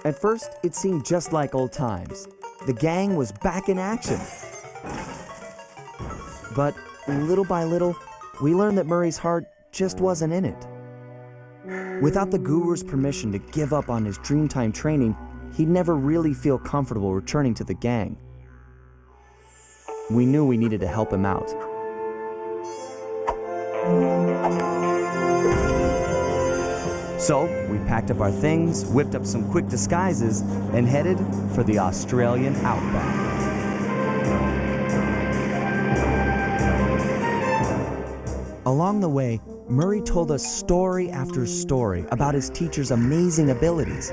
At first, it seemed just like old times. The gang was back in action. But little by little, we learned that Murray's heart just wasn't in it. Without the guru's permission to give up on his Dreamtime training, he'd never really feel comfortable returning to the gang. We knew we needed to help him out. So, we packed up our things, whipped up some quick disguises, and headed for the Australian outback. Along the way, Murray told us story after story about his teacher's amazing abilities.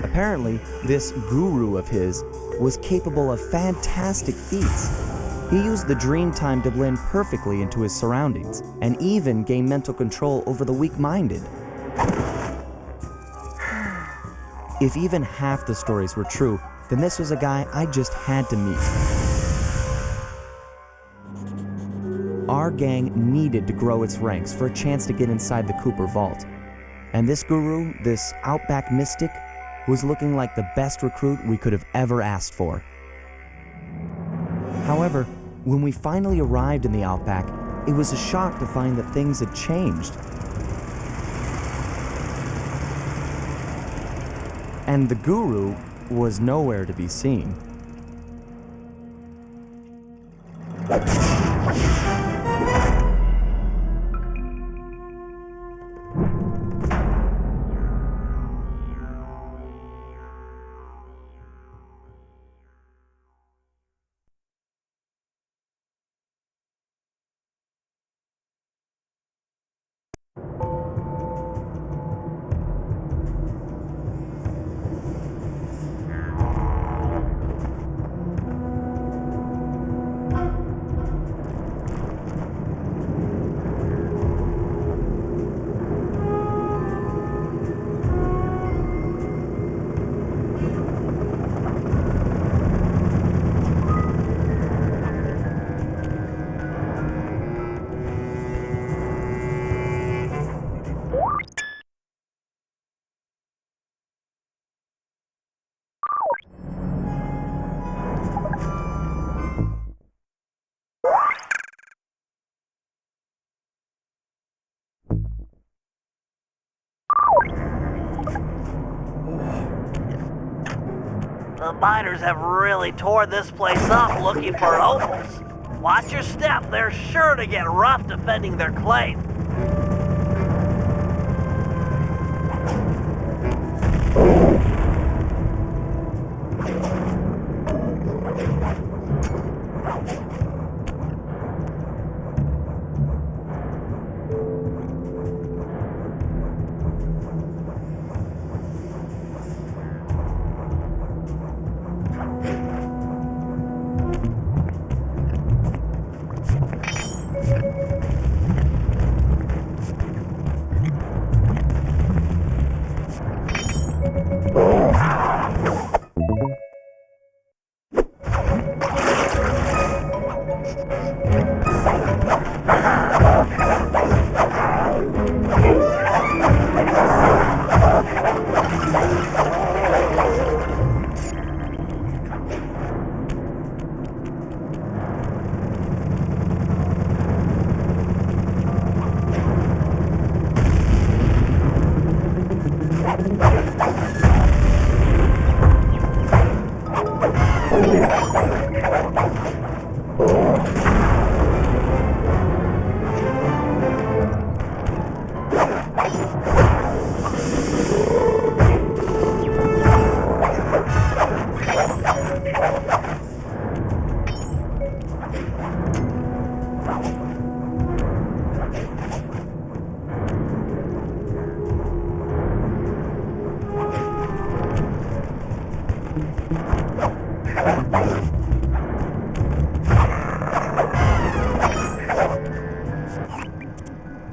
Apparently, this guru of his was capable of fantastic feats. He used the Dreamtime to blend perfectly into his surroundings, and even gain mental control over the weak-minded. If even half the stories were true, then this was a guy I just had to meet. Our gang needed to grow its ranks for a chance to get inside the Cooper Vault. And this guru, this outback mystic, was looking like the best recruit we could have ever asked for. However, when we finally arrived in the outback, it was a shock to find that things had changed. And the guru was nowhere to be seen. The miners have really torn this place up looking for opals. Watch your step, they're sure to get rough defending their claim.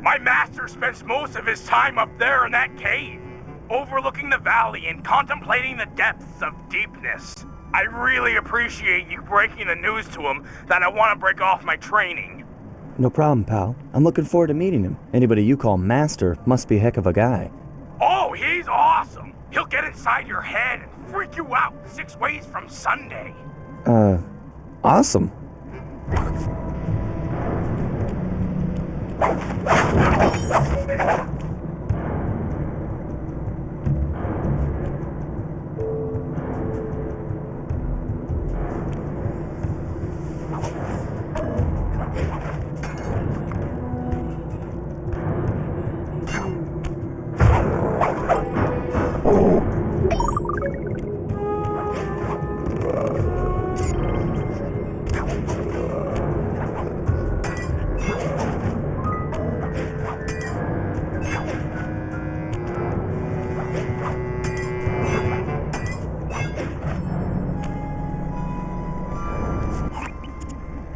My master spends most of his time up there in that cave, overlooking the valley and contemplating the depths of deepness. I really appreciate you breaking the news to him that I want to break off my training. No problem, pal. I'm looking forward to meeting him. Anybody you call master must be a heck of a guy. Oh, he's awesome! He'll get inside your head and freak you out 6 ways from Sunday. Awesome.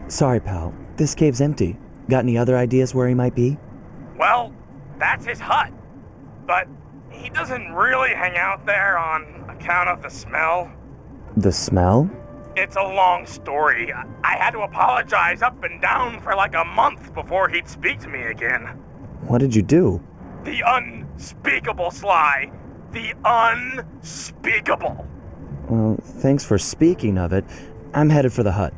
Sorry, pal. This cave's empty. Got any other ideas where he might be? Well, that's his hut. But he doesn't really hang out there on account of the smell. The smell? It's a long story. I had to apologize up and down for like a month before he'd speak to me again. What did you do? The unspeakable, Sly. The unspeakable. Well, thanks for speaking of it. I'm headed for the hut.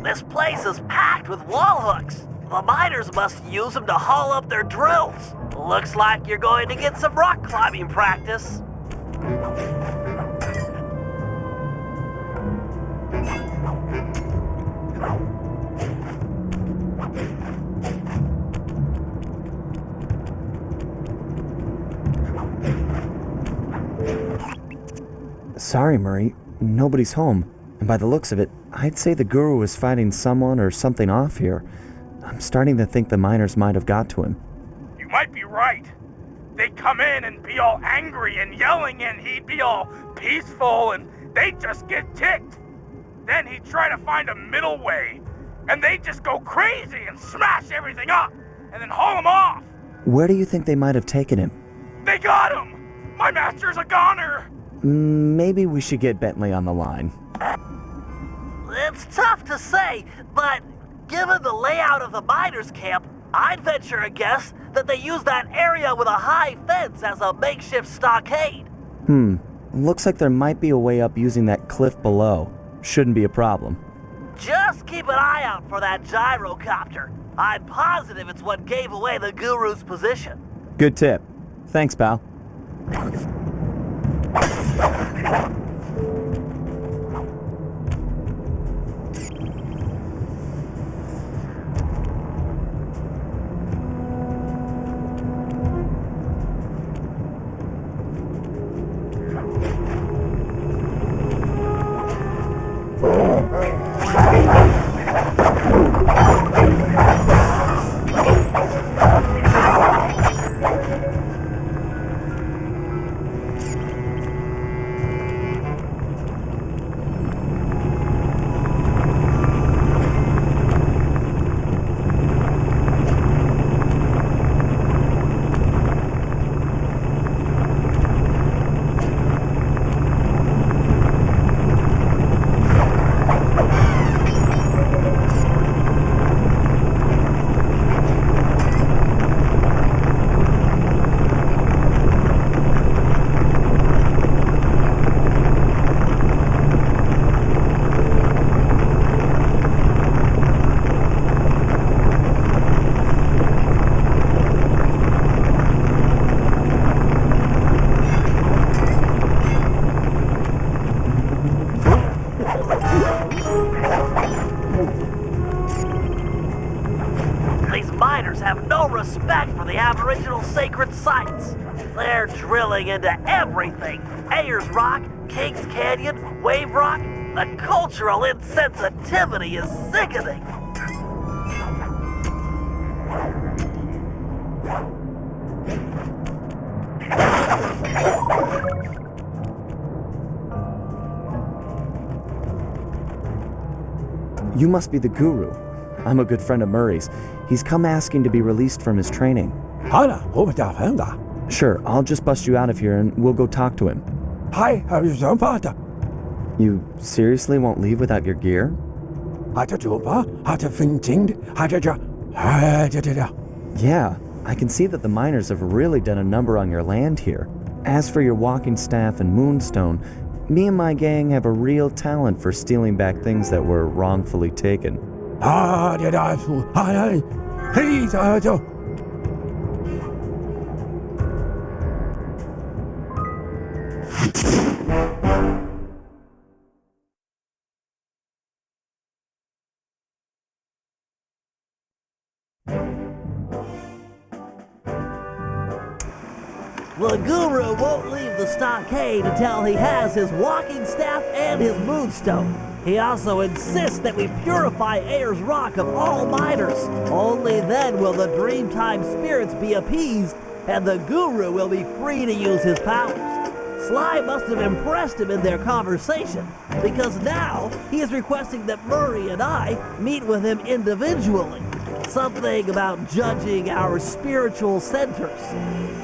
This place is packed with wall hooks. The miners must use them to haul up their drills. Looks like you're going to get some rock climbing practice. Sorry, Murray. Nobody's home. And by the looks of it, I'd say the guru is finding someone or something off here. I'm starting to think the miners might have got to him. You might be right. They'd come in and be all angry and yelling, and he'd be all peaceful, and they'd just get ticked. Then he'd try to find a middle way, and they'd just go crazy and smash everything up, and then haul him off. Where do you think they might have taken him? They got him! My master's a goner! Maybe we should get Bentley on the line. It's tough to say, but given the layout of the miners' camp, I'd venture a guess that they use that area with a high fence as a makeshift stockade. Looks like there might be a way up using that cliff below. Shouldn't be a problem. Just keep an eye out for that gyrocopter. I'm positive it's what gave away the guru's position. Good tip. Thanks, pal. sites. They're drilling into everything. Ayers Rock, Kings Canyon, Wave Rock. The cultural insensitivity is sickening. You must be the guru. I'm a good friend of Murray's. He's come asking to be released from his training. Sure, I'll just bust you out of here and we'll go talk to him. You seriously won't leave without your gear? Yeah, I can see that the miners have really done a number on your land here. As for your walking staff and moonstone, me and my gang have a real talent for stealing back things that were wrongfully taken. The guru won't leave the stockade until he has his walking staff and his moonstone. He also insists that we purify Ayers Rock of all miners. Only then will the Dreamtime spirits be appeased, and the guru will be free to use his powers. Sly must have impressed him in their conversation, because now he is requesting that Murray and I meet with him individually. Something about judging our spiritual centers.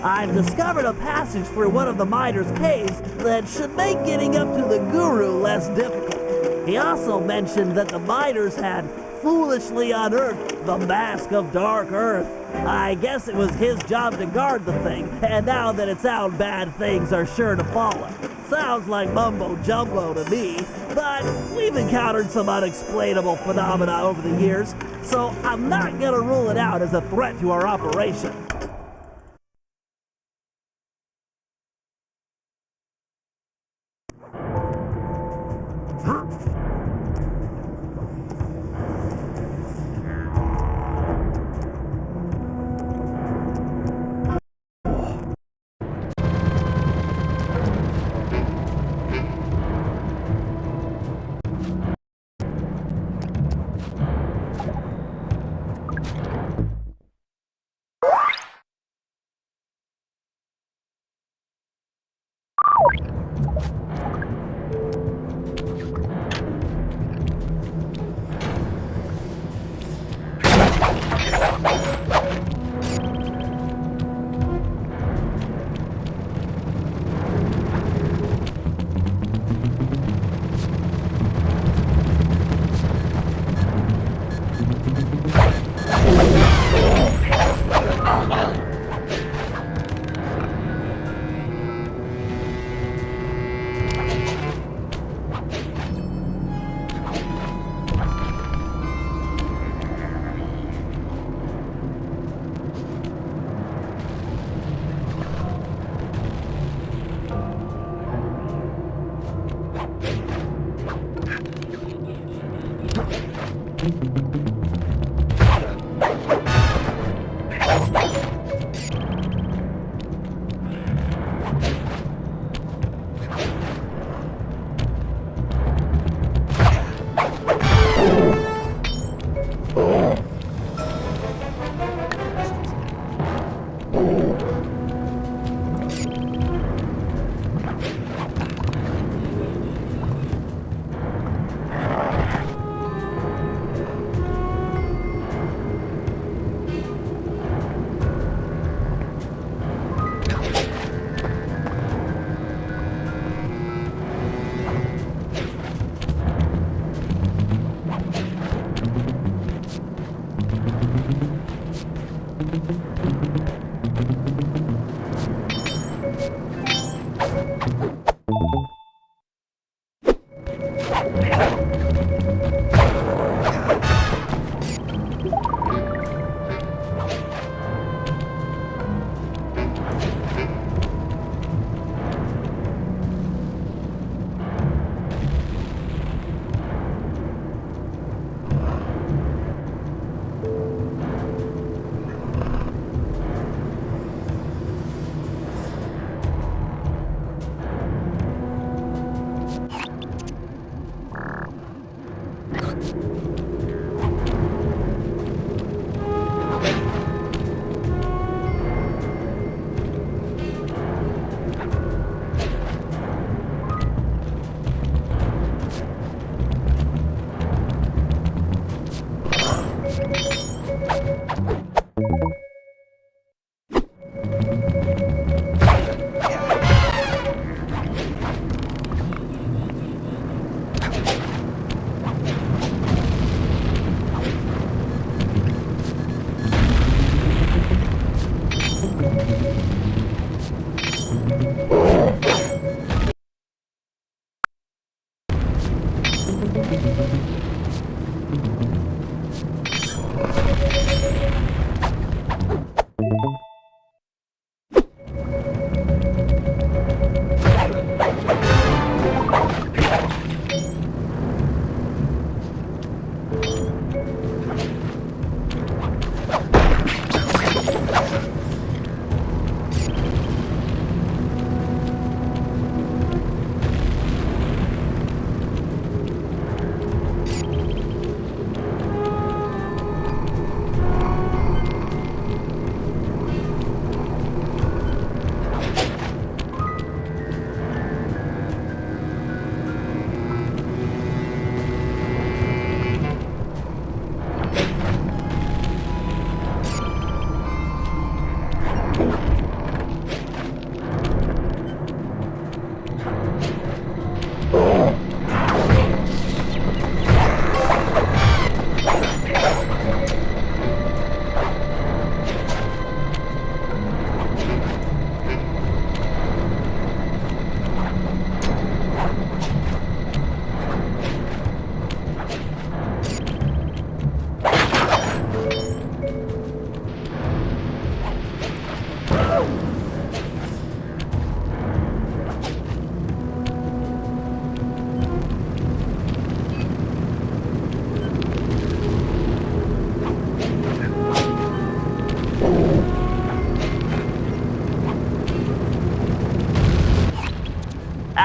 I've discovered a passage through one of the miners' caves that should make getting up to the guru less difficult. He also mentioned that the miners had foolishly unearthed the Mask of Dark Earth. I guess it was his job to guard the thing, and now that it's out, bad things are sure to follow. Sounds like mumbo-jumbo to me, but we've encountered some unexplainable phenomena over the years, so I'm not gonna rule it out as a threat to our operation.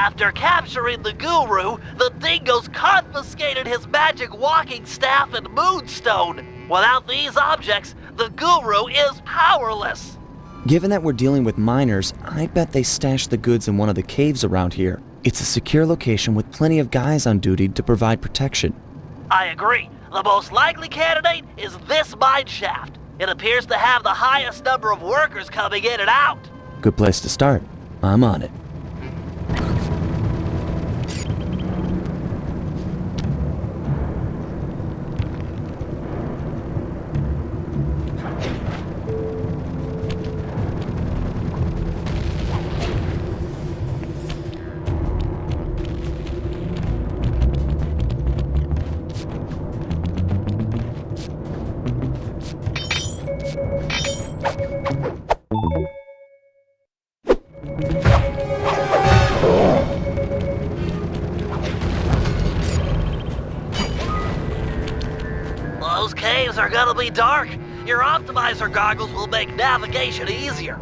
After capturing the guru, the dingoes confiscated his magic walking staff and moonstone. Without these objects, the guru is powerless. Given that we're dealing with miners, I bet they stashed the goods in one of the caves around here. It's a secure location with plenty of guys on duty to provide protection. I agree. The most likely candidate is this mine shaft. It appears to have the highest number of workers coming in and out. Good place to start. I'm on it. Those caves are gonna be dark. Your optimizer goggles will make navigation easier.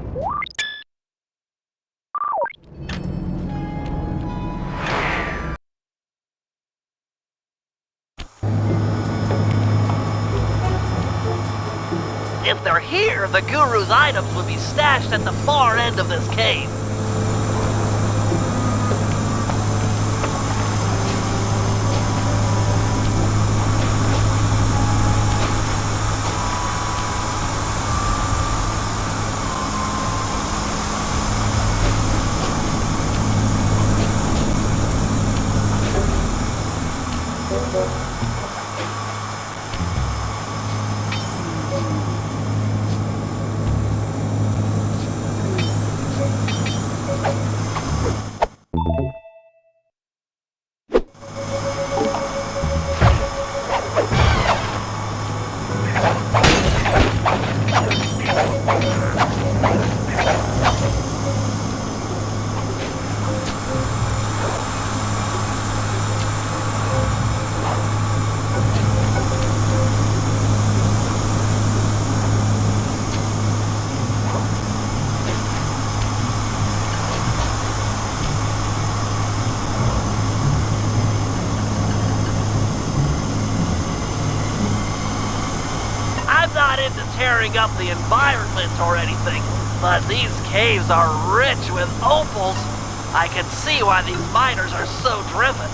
If they're here, the guru's items would be stashed at the far end of this cave. Not into tearing up the environment or anything, but these caves are rich with opals. I can see why these miners are so driven.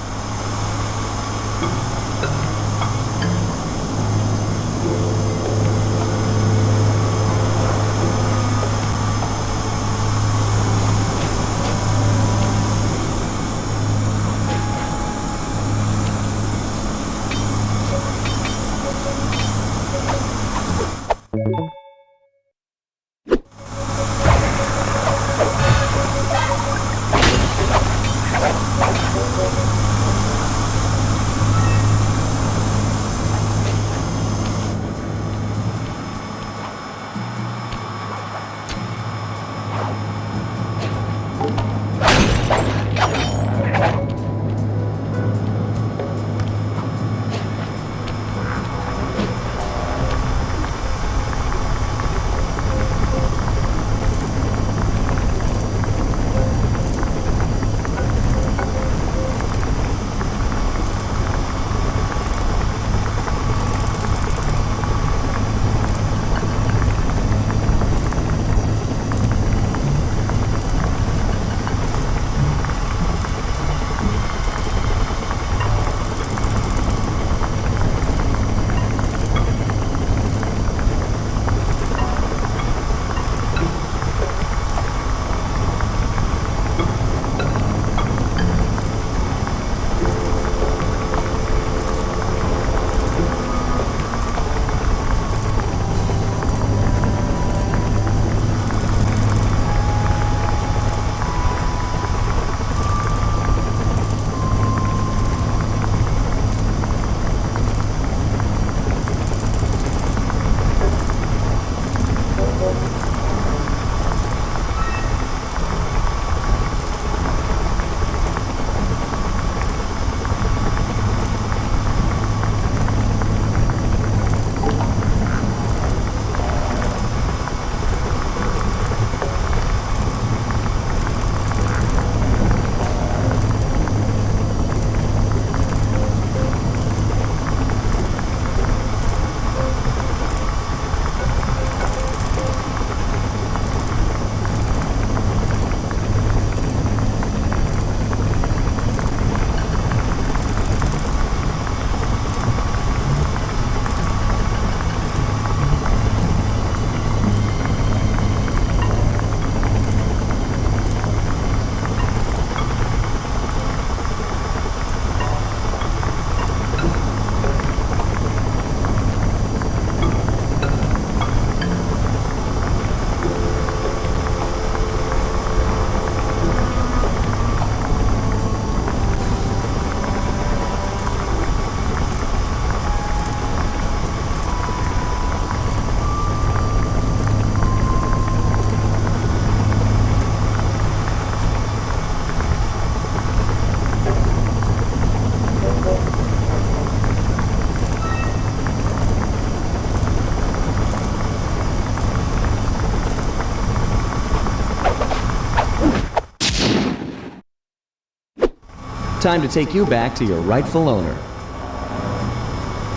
Time to take you back to your rightful owner.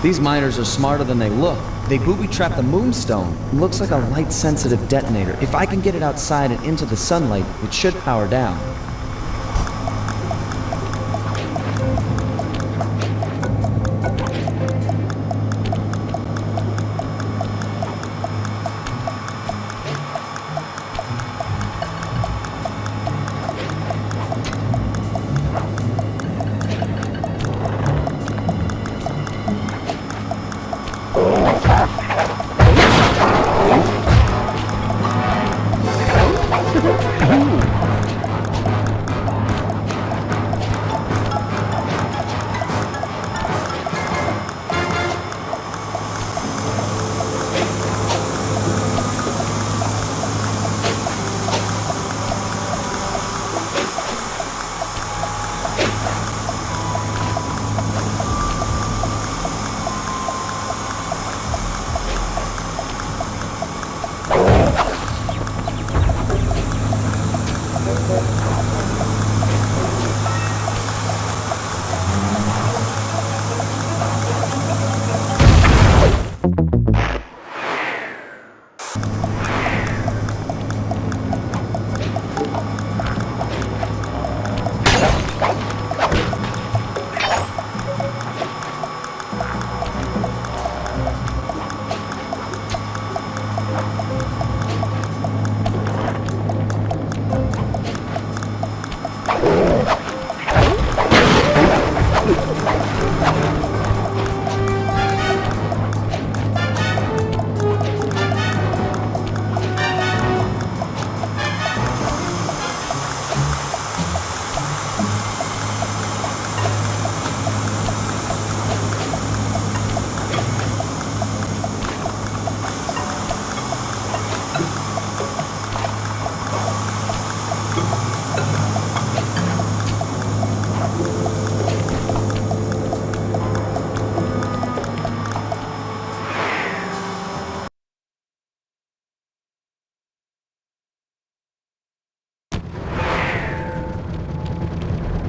These miners are smarter than they look. They booby-trapped the moonstone. It looks like a light-sensitive detonator. If I can get it outside and into the sunlight, it should power down.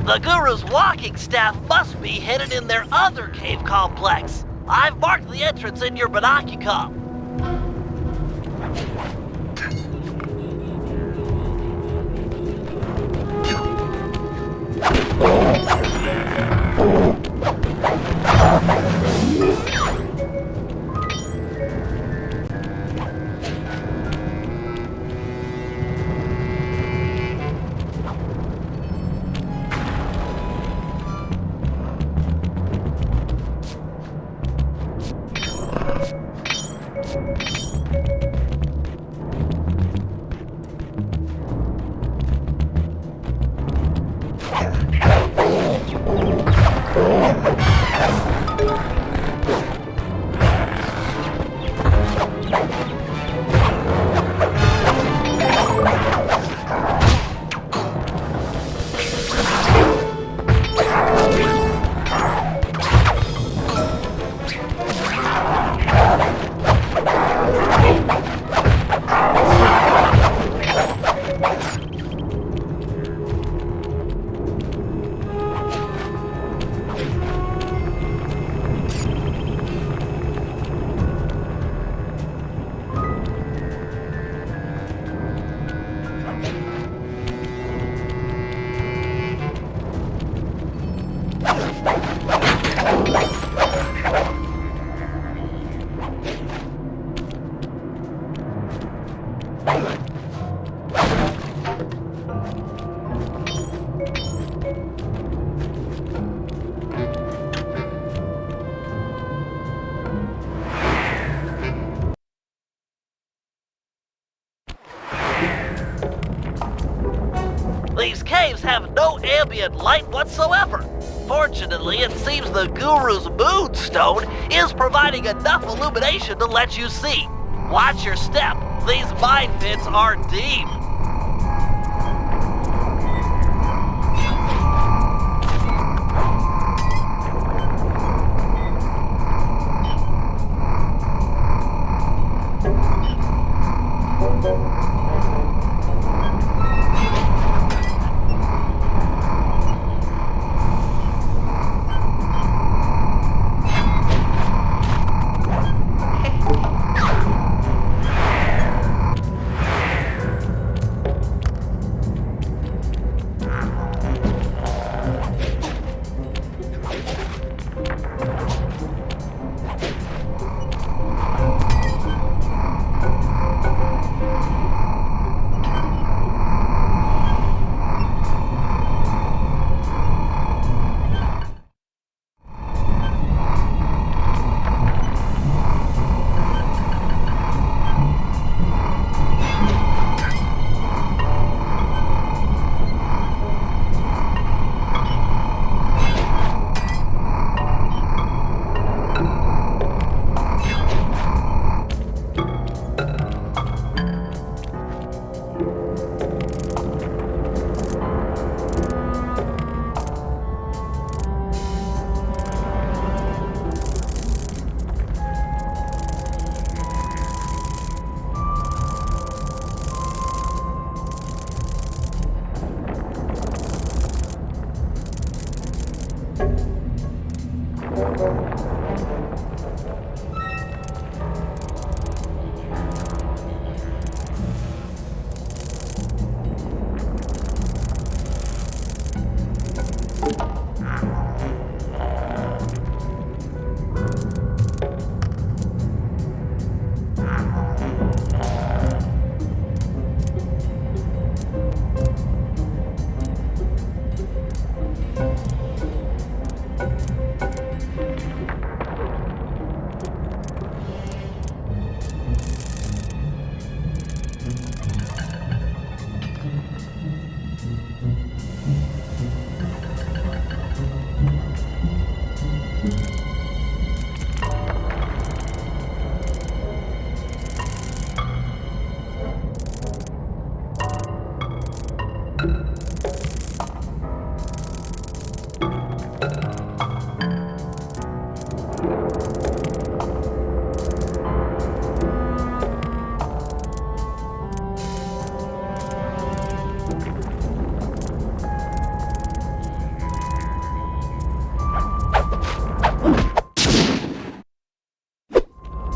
The Guru's walking staff must be hidden in their other cave complex. I've marked the entrance in your binocular. These caves have no ambient light whatsoever. Fortunately, it seems the Guru's moonstone is providing enough illumination to let you see. Watch your step. These mine pits are deep.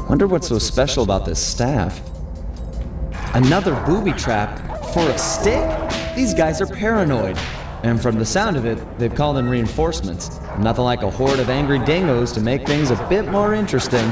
Wonder what's so special about this staff. Another booby trap for a stick? These guys are paranoid. And from the sound of it, they've called in reinforcements. Nothing like a horde of angry dingoes to make things a bit more interesting.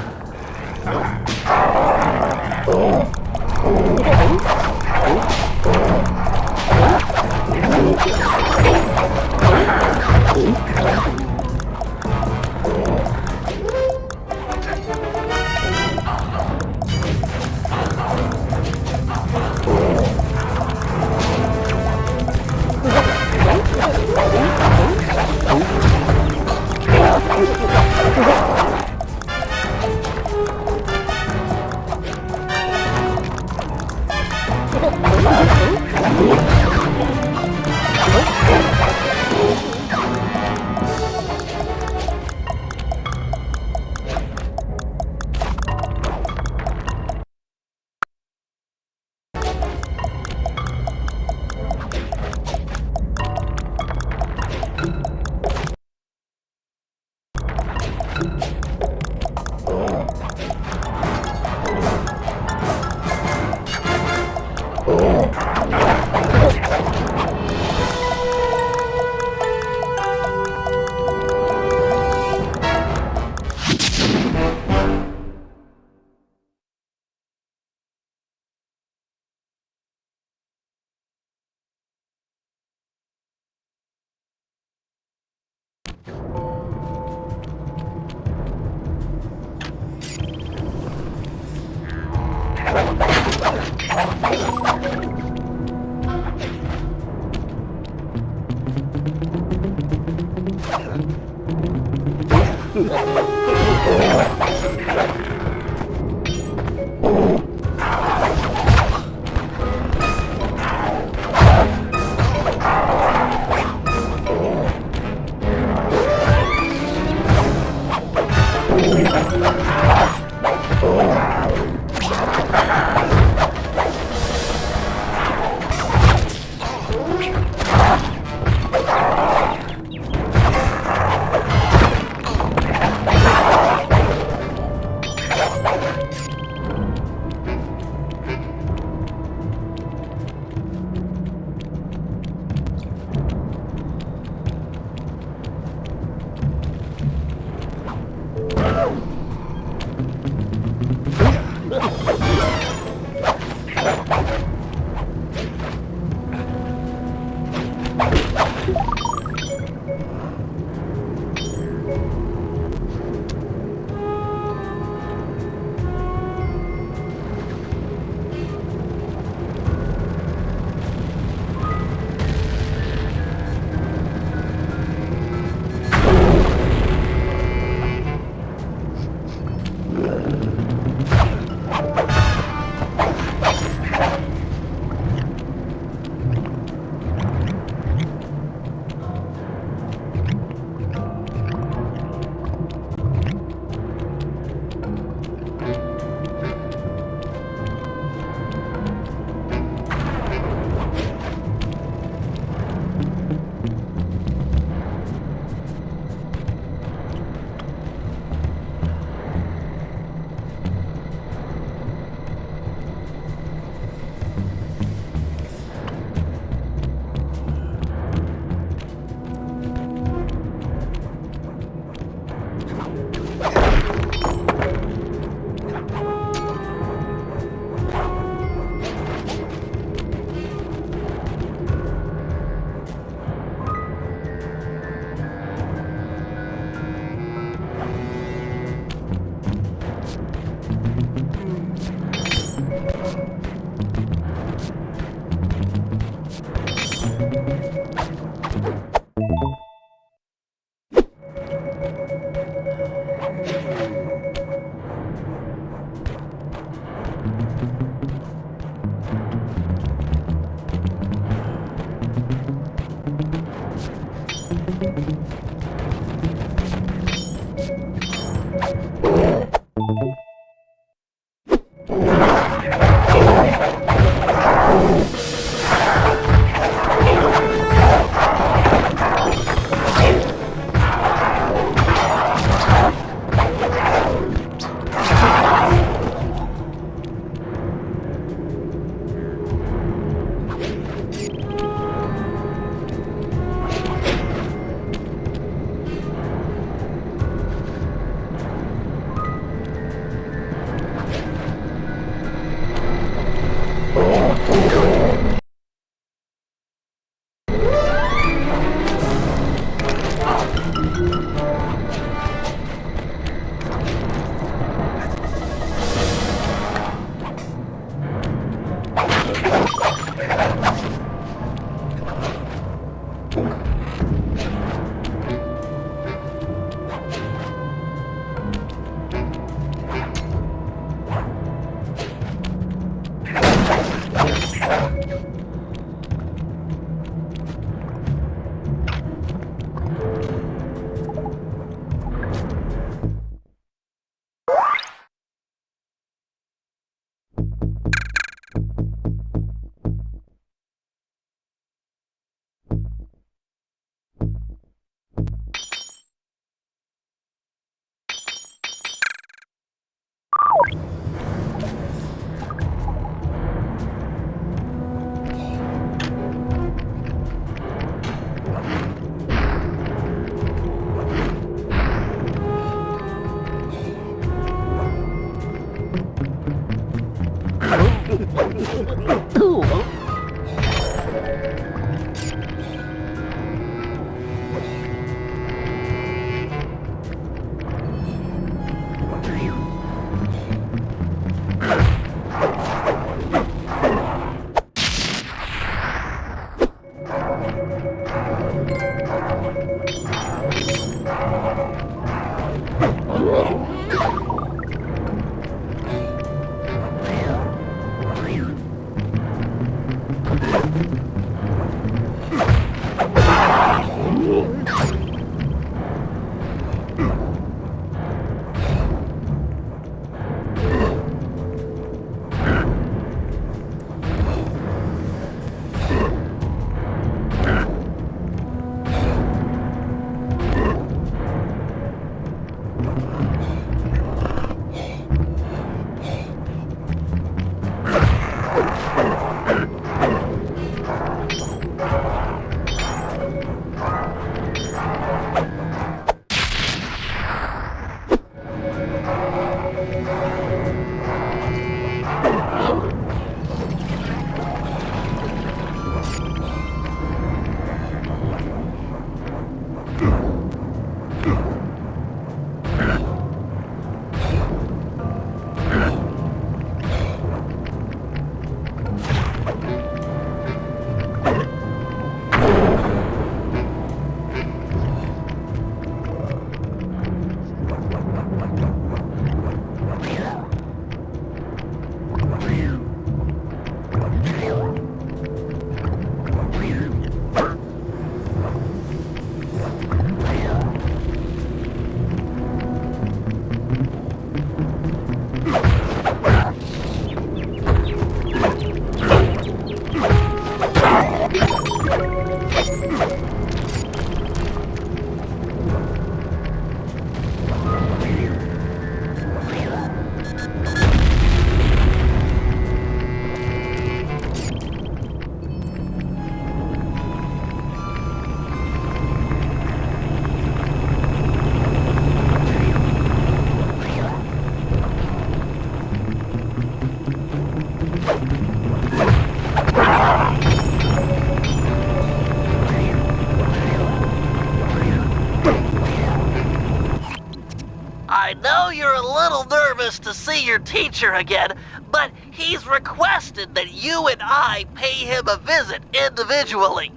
I know you're a little nervous to see your teacher again, but he's requested that you and I pay him a visit individually.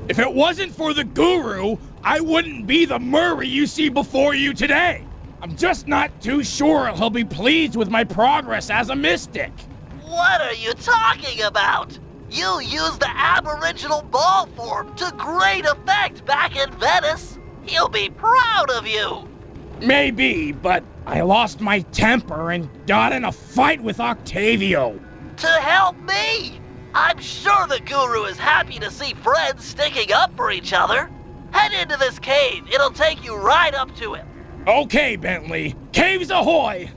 If it wasn't for the guru, I wouldn't be the Murray you see before you today. I'm just not too sure he'll be pleased with my progress as a mystic. What are you talking about? You used the Aboriginal ball form to great effect back in Venice. He'll be proud of you. Maybe, but I lost my temper and got in a fight with Octavio. To help me? I'm sure the guru is happy to see friends sticking up for each other. Head into this cave. It'll take you right up to him. Okay, Bentley. Caves ahoy!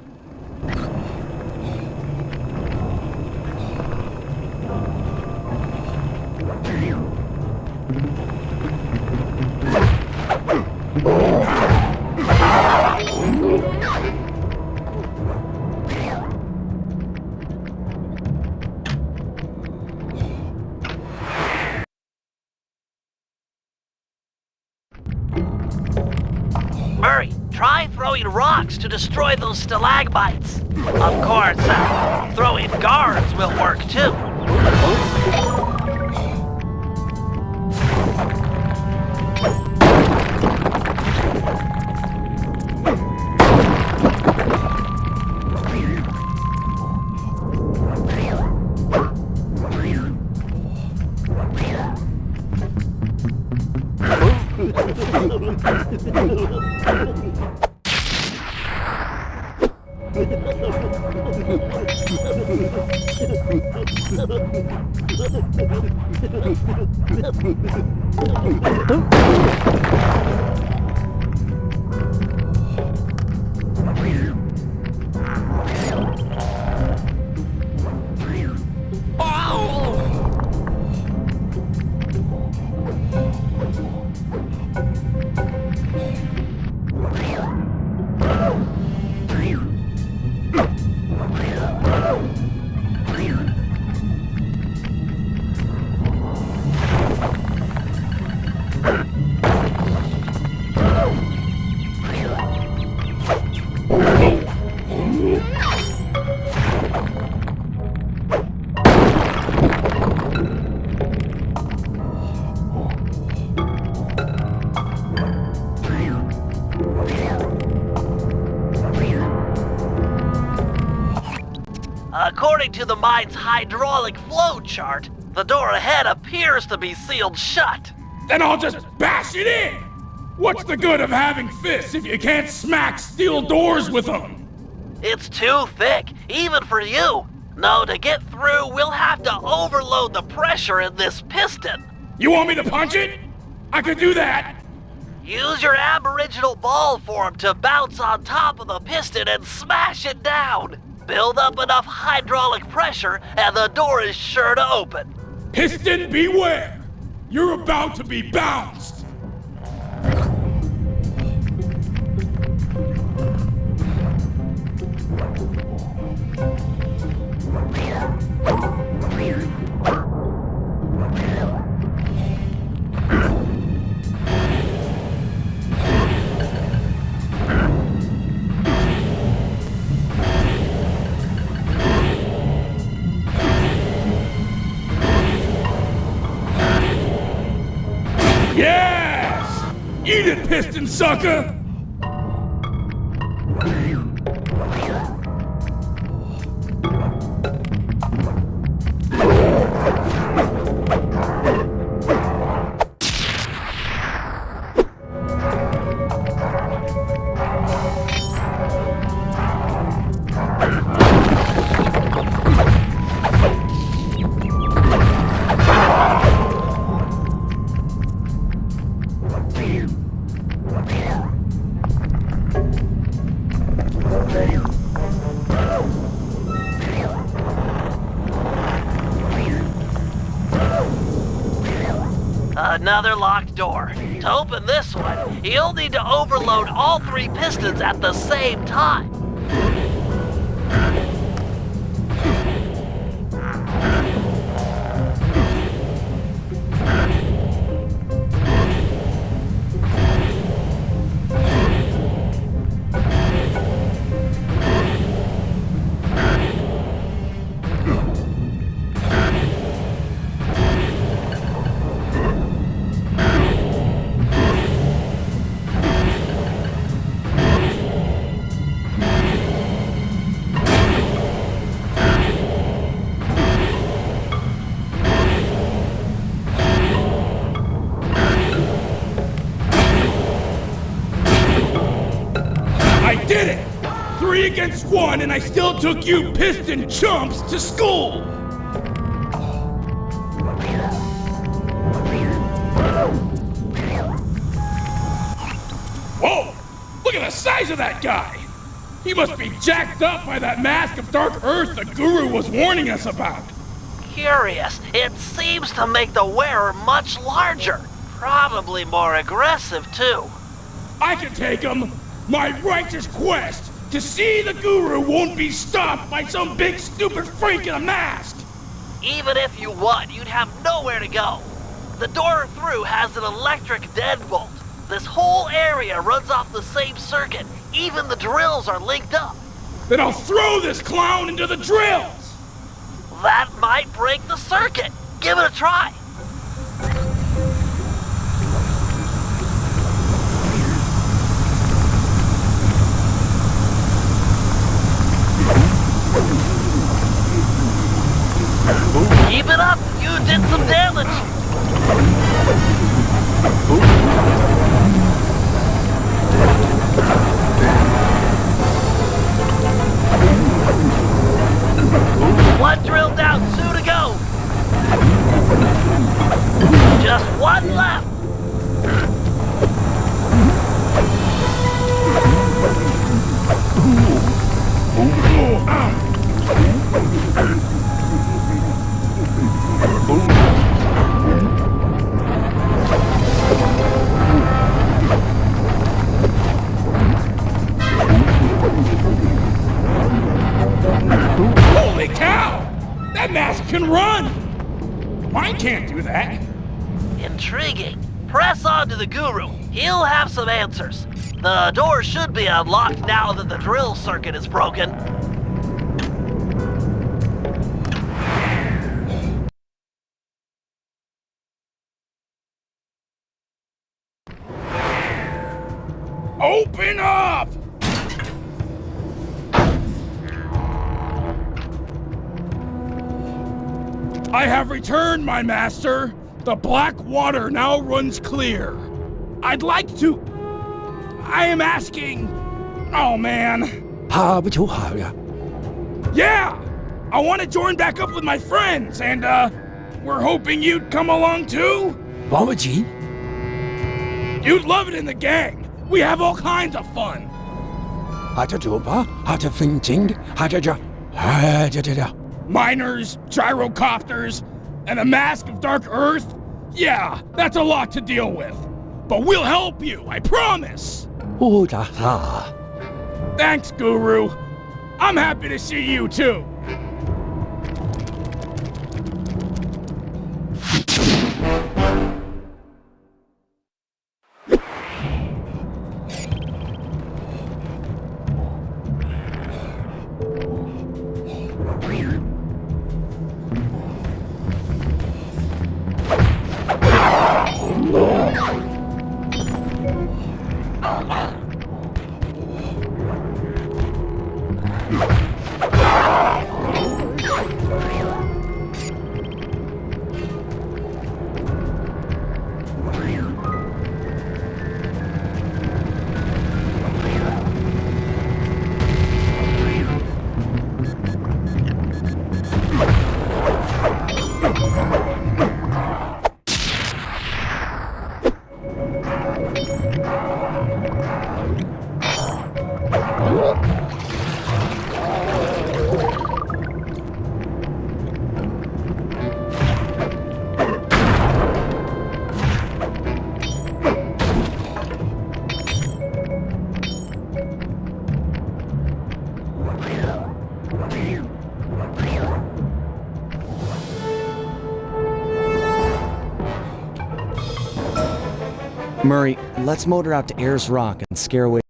Murray, try throwing rocks to destroy those stalagmites. Of course, throwing guards will work too. According to the mine's hydraulic flow chart, the door ahead appears to be sealed shut. Then I'll just bash it in! What's the good of having fists if you can't smack steel doors with them? It's too thick, even for you. No, to get through, we'll have to overload the pressure in this piston. You want me to punch it? I could do that. Use your aboriginal ball form to bounce on top of the piston and smash it down. Build up enough hydraulic pressure and the door is sure to open. Piston beware! You're about to be bounced! Yes! Eat it, piston sucker! Another locked door. To open this one, you'll need to overload all 3 pistons at the same time. Did it! 3 against 1, and I still took you piston chumps to school! Whoa! Look at the size of that guy! He must be jacked up by that mask of dark earth the guru was warning us about. Curious, it seems to make the wearer much larger. Probably more aggressive, too. I can take him! My righteous quest to see the guru won't be stopped by some big stupid freak in a mask! Even if you won, you'd have nowhere to go. The door through has an electric deadbolt. This whole area runs off the same circuit. Even the drills are linked up. Then I'll throw this clown into the drills! That might break the circuit. Give it a try. Keep it up! You did some damage! One drill down, digging. Press on to the guru. He'll have some answers. The door should be unlocked now that the drill circuit is broken. Open up! I have returned, my master. The black water now runs clear. I'd like to... I am asking... Oh, man. Yeah! I want to join back up with my friends, and, we're hoping you'd come along, too? You'd love it in the gang. We have all kinds of fun. Miners, gyrocopters, and a mask of dark earth? Yeah, that's a lot to deal with. But we'll help you, I promise! Thanks, Guru. I'm happy to see you, too. Murray, let's motor out to Ayers Rock and scare away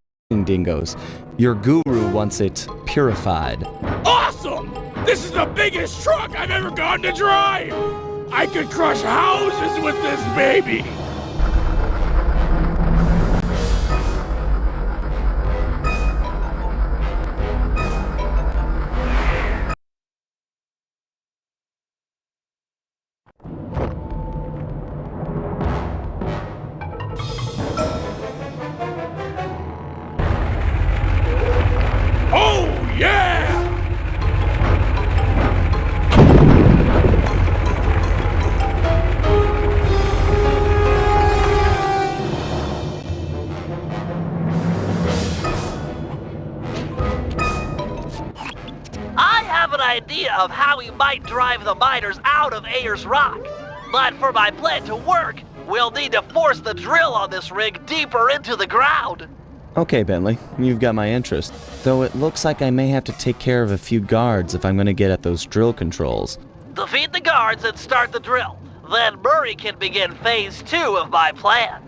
dingoes. Your guru wants it purified. Awesome! This is the biggest truck I've ever gotten to drive! I could crush houses with this baby! Oh, yeah! I have an idea of how we might drive the miners out of Ayers Rock. But for my plan to work, we'll need to force the drill on this rig deeper into the ground. Okay, Bentley, you've got my interest. Though it looks like I may have to take care of a few guards if I'm going to get at those drill controls. Defeat the guards and start the drill. Then Murray can begin phase 2 of my plan.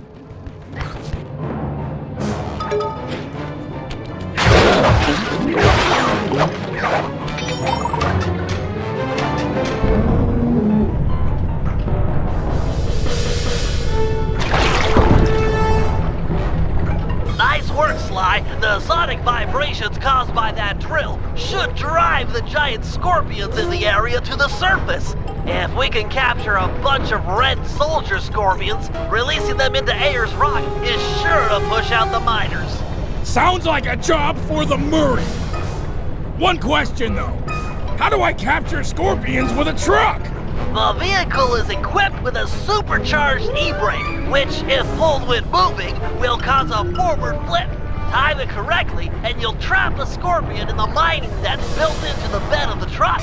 Nice work, Sly. The sonic vibrations caused by that drill should drive the giant scorpions in the area to the surface. If we can capture a bunch of red soldier scorpions, releasing them into Ayers Rock is sure to push out the miners. Sounds like a job for the Murray. One question, though. How do I capture scorpions with a truck? The vehicle is equipped with a supercharged e-brake, which, if pulled when moving, will cause a forward flip. Time it correctly, and you'll trap a scorpion in the mining net built into the bed of the truck.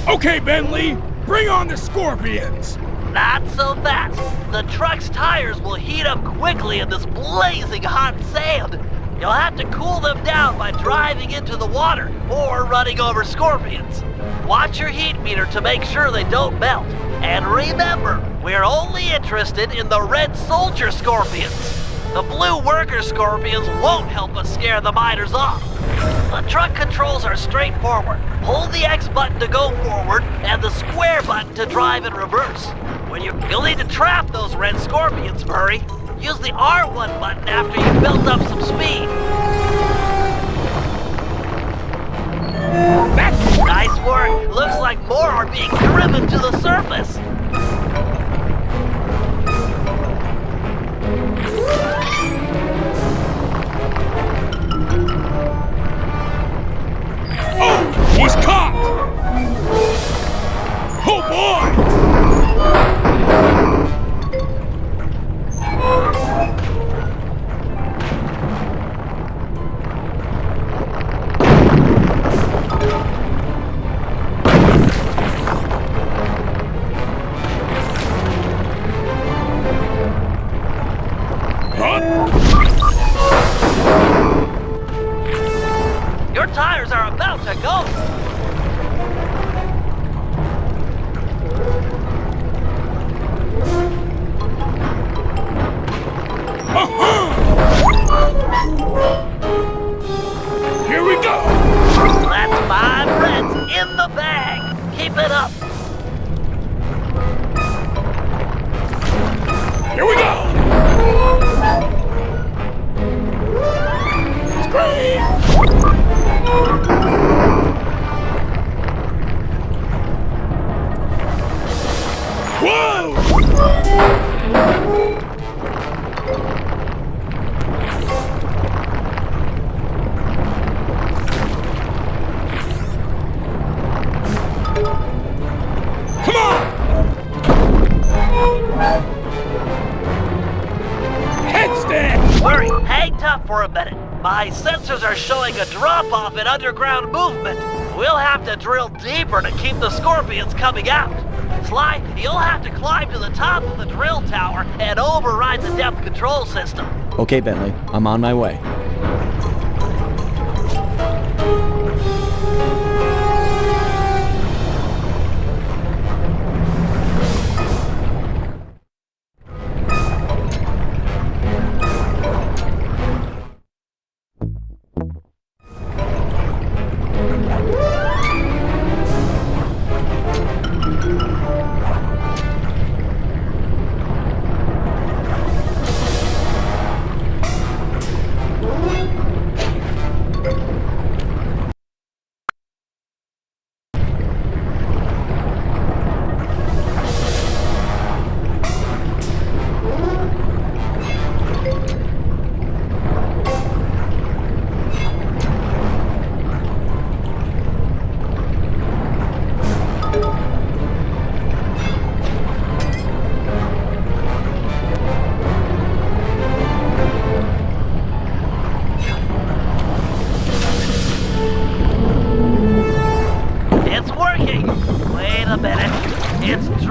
Okay, Bentley, bring on the scorpions. Not so fast. The truck's tires will heat up quickly in this blazing hot sand. You'll have to cool them down by driving into the water or running over scorpions. Watch your heat meter to make sure they don't melt. And remember, we're only interested in the red soldier scorpions. The blue worker scorpions won't help us scare the miners off. The truck controls are straightforward. Hold the X button to go forward and the square button to drive in reverse. You'll need to trap those red scorpions, Murray. Use the R1 button after you've built up some speed. Nice work. Looks like more are being driven to the surface. Oh, he's caught! Oh boy! Your tires are about to go. Here we go! That's 5 reds in the bag. Keep it up. Here we go! Scream! Whoa! Come on! Headstand! Murray, hang tough for a minute. My sensors are showing a drop-off in underground movement. We'll have to drill deeper to keep the scorpions coming out. Sly, you'll have to climb to the top of the drill tower and override the depth control system. Okay, Bentley, I'm on my way.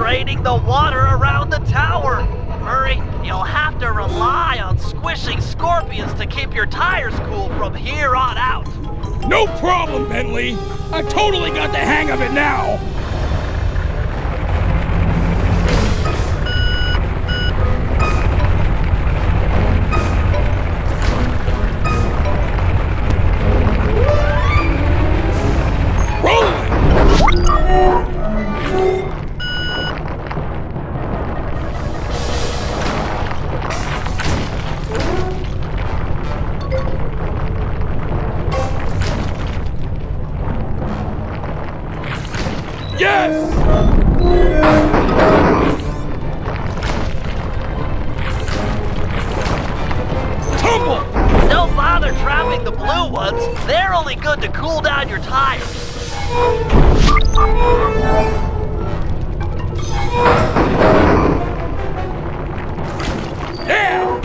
draining the water around the tower. Murray, you'll have to rely on squishing scorpions to keep your tires cool from here on out. No problem, Bentley. I totally got the hang of it now. Yes! Tumble! Don't bother trapping the blue ones. They're only good to cool down your tires. Yeah!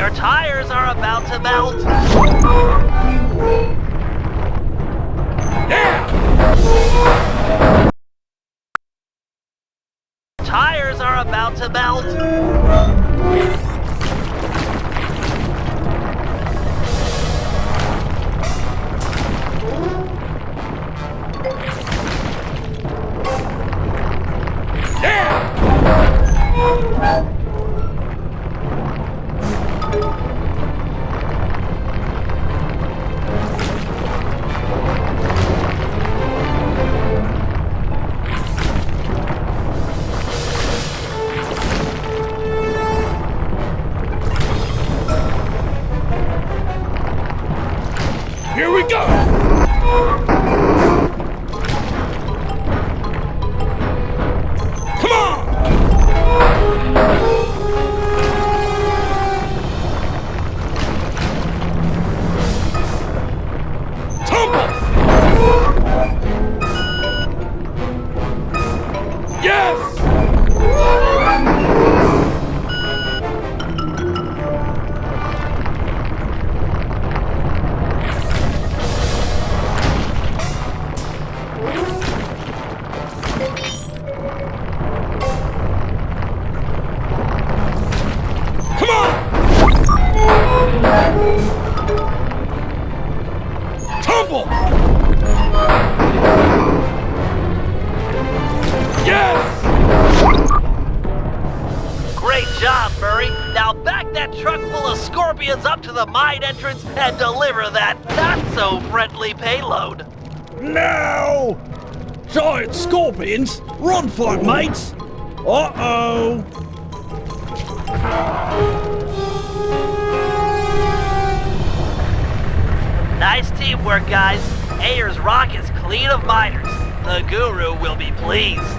Your tires are about to melt. Yeah! Tires are about to melt. Here we go! Come on! Tumble! Yes! Come on! Tumble! Yes! Great job, Murray. Now back that truck full of scorpions up to the mine entrance and deliver that not-so-friendly payload. No! Giant scorpions? Run for it, mates! Uh-oh! Nice teamwork, guys. Ayer's rock is clean of miners. The guru will be pleased.